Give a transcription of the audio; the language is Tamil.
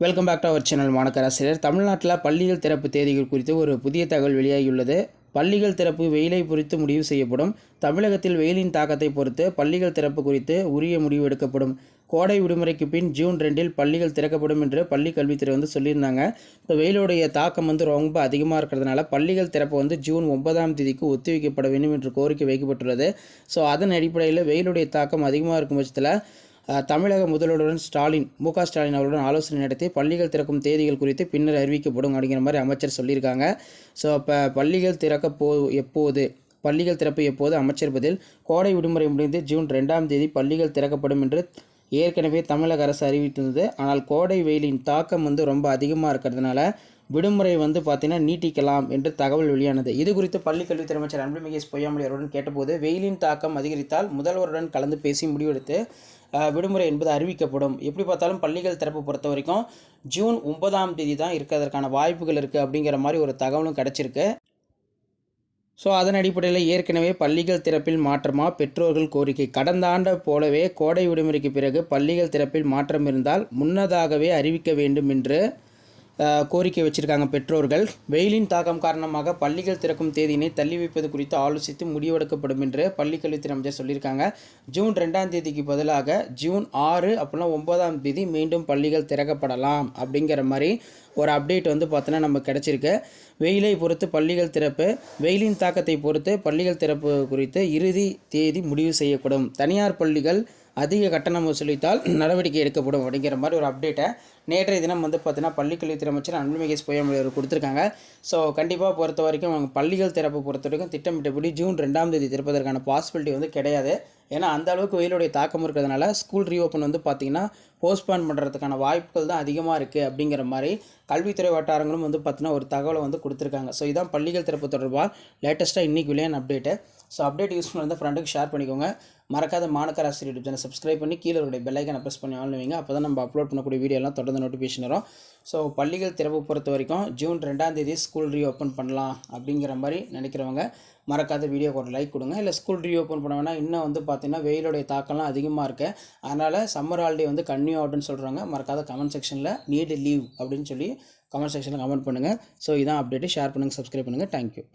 Welcome back to our channel மாணக்கராசிரியர். தமிழ்நாட்டில் பள்ளிகள் திறப்பு தேதிகள் குறித்து ஒரு புதிய தகவல் வெளியாகியுள்ளது. பள்ளிகள் திறப்பு வெயிலை பொறுத்து முடிவு செய்யப்படும். தமிழகத்தில் வெயிலின் தாக்கத்தை பொறுத்து பள்ளிகள் திறப்பு குறித்து உரிய முடிவு எடுக்கப்படும். கோடை விடுமுறைக்கு பின் ஜூன் 2 பள்ளிகள் திறக்கப்படும் என்று பள்ளி கல்வித்துறை சொல்லியிருந்தாங்க. இப்போ வெயிலுடைய தாக்கம் ரொம்ப அதிகமாக இருக்கிறதுனால பள்ளிகள் திறப்பு ஜூன் 9 ஒத்திவைக்கப்பட வேண்டும் என்று கோரிக்கை வைக்கப்பட்டுள்ளது. ஸோ அதன் அடிப்படையில் வெயிலுடைய தாக்கம் அதிகமாக இருக்கும் பட்சத்தில் தமிழக முதல்வருடன் மு க ஸ்டாலின் அவருடன் ஆலோசனை நடத்தி பள்ளிகள் திறக்கும் தேதிகள் குறித்து பின்னர் அறிவிக்கப்படும் அப்படிங்கிற மாதிரி அமைச்சர் சொல்லியிருக்காங்க. ஸோ இப்போ பள்ளிகள் திறப்பு எப்போது அமைச்சர் பதில். கோடை விடுமுறை முடிந்து ஜூன் 2 பள்ளிகள் திறக்கப்படும் என்று ஏற்கனவே தமிழக அரசு அறிவித்திருந்தது. ஆனால் கோடை வெயிலின் தாக்கம் ரொம்ப அதிகமாக இருக்கிறதுனால விடுமுறை பார்த்தீங்கன்னா நீட்டிக்கலாம் என்று தகவல் வெளியானது. இது குறித்து பள்ளி கல்வித்துறை அமைச்சர் அன்பில் பொய்யாமொழி அவருடன் கேட்டபோது வெயிலின் தாக்கம் அதிகரித்தால் முதல்வருடன் கலந்து பேசி முடிவெடுத்து விடுமுறை என்பது அறிவிக்கப்படும். எப்படி பார்த்தாலும் பள்ளிகள் திறப்பு பொறுத்த வரைக்கும் ஜூன் 9 தான் இருக்கிறதற்கான வாய்ப்புகள் இருக்குது அப்படிங்கிற மாதிரி ஒரு தகவலும் கிடச்சிருக்கு. ஸோ அதன் அடிப்படையில் ஏற்கனவே பள்ளிகள் திறப்பில் மாற்றமா பெற்றோர்கள் கோரிக்கை. கடந்த ஆண்டை போலவே கோடை விடுமுறைக்கு பிறகு பள்ளிகள் திறப்பில் மாற்றம் இருந்தால் முன்னதாகவே அறிவிக்க வேண்டும் என்று கோரிக்கை வச்சிருக்காங்க பெற்றோர்கள். வெயிலின் தாக்கம் காரணமாக பள்ளிகள் திறக்கும் தேதியினை தள்ளி வைப்பது குறித்து ஆலோசித்து முடிவெடுக்கப்படும் என்று பள்ளிக்கல்வித்துறை அமைச்சர் சொல்லியிருக்காங்க. ஜூன் 2 பதிலாக ஜூன் 6 அப்படின்னா 9 மீண்டும் பள்ளிகள் திறக்கப்படலாம் அப்படிங்கிற மாதிரி ஒரு அப்டேட் பார்த்தோன்னா நமக்கு கிடச்சிருக்கு. வெயிலை பொறுத்து பள்ளிகள் திறப்பு, வெயிலின் தாக்கத்தை பொறுத்து பள்ளிகள் திறப்பு குறித்து இறுதி தேதி முடிவு செய்யப்படும். தனியார் பள்ளிகள் அதிக கட்டணம் வசூலித்தால் நடவடிக்கை எடுக்கப்படும் அப்படிங்கிற மாதிரி ஒரு அப்டேட்டை நேற்றைய தினம் பார்த்தீங்கன்னா பள்ளிக்கல்வித்துறை அமைச்சர் அன்பில் பொய்யாமொழி அவர் கொடுத்துருக்காங்க. ஸோ கண்டிப்பாக பொறுத்த வரைக்கும் அவங்க பள்ளிகள் திறப்பு பொறுத்த வரைக்கும் திட்டமிட்டபடி ஜூன் 2 திறப்பதற்கான பாசிபிலிட்டி கிடையாது. ஏன்னா அந்த அளவுக்கு வெயிலுடைய தாக்கம் இருக்கிறதுனால ஸ்கூல் ரீஓப்பன் பார்த்திங்கன்னா போஸ்ட்பான் பண்ணுறதுக்கான வாய்ப்புகள் தான் அதிகமாக இருக்குது அப்படிங்கிற மாதிரி கல்வித்துறை வட்டாரங்களும் பார்த்தீங்கன்னா ஒரு தகவலை கொடுத்துருக்காங்க. ஸோ இதான் பள்ளிகள் திறப்பு தொடர்பாக லேட்டஸ்ட்டாக இன்றைக்கி வெளியான அப்டேட்டு. ஸோ அப்டேட் யூஸ்ஃபுல்லாக இருந்தால் ஃப்ரெண்டுக்கு ஷேர் பண்ணிக்கோங்க. மறக்காத மாணக்கராசிரியர் யூடியூப் சேனல் சப்ஸ்கிரைப் பண்ணி கீழே இருக்கிற பெல் ஐக்கானை ப்ரெஸ் பண்ணி ஆன் வைங்க. அப்போ தான் நம்ம அப்லோட் பண்ணக்கூடிய வீடியோலாம் தொடர்ந்து நோட்டிஃபிகேஷன் வரும். ஸோ பள்ளிகள் திறப்பு பொறுத்த வரைக்கும் ஜூன் 2 ஸ்கூல் ரீஓப்பன் பண்ணலாம் அப்படிங்கிற மாதிரி நினைக்கிறவங்க மறக்காத வீடியோக்கு ஒரு லைக் கொடுங்க. இல்லை ஸ்கூல் ரீஓப்பன் பண்ண வேணால் இன்னும் பார்த்தீங்கன்னா வெயிலுடைய தாக்கம்லாம் அதிகமாக இருக்குது. அதனால் சம்மர் ஹாலிடே கன்னியூ ஆகுதுன்னு சொல்கிறாங்க. மறக்காத கமெண்ட் செக்ஷனில் நீட் லீவ் அப்படின்னு சொல்லி கமெண்ட் செக்ஷனில் கமெண்ட் பண்ணுங்கள். ஸோ இதான் அப்டேட்டு. ஷேர் பண்ணுங்கள், சப்ஸ்கிரைப் பண்ணுங்கள். தேங்க்யூ.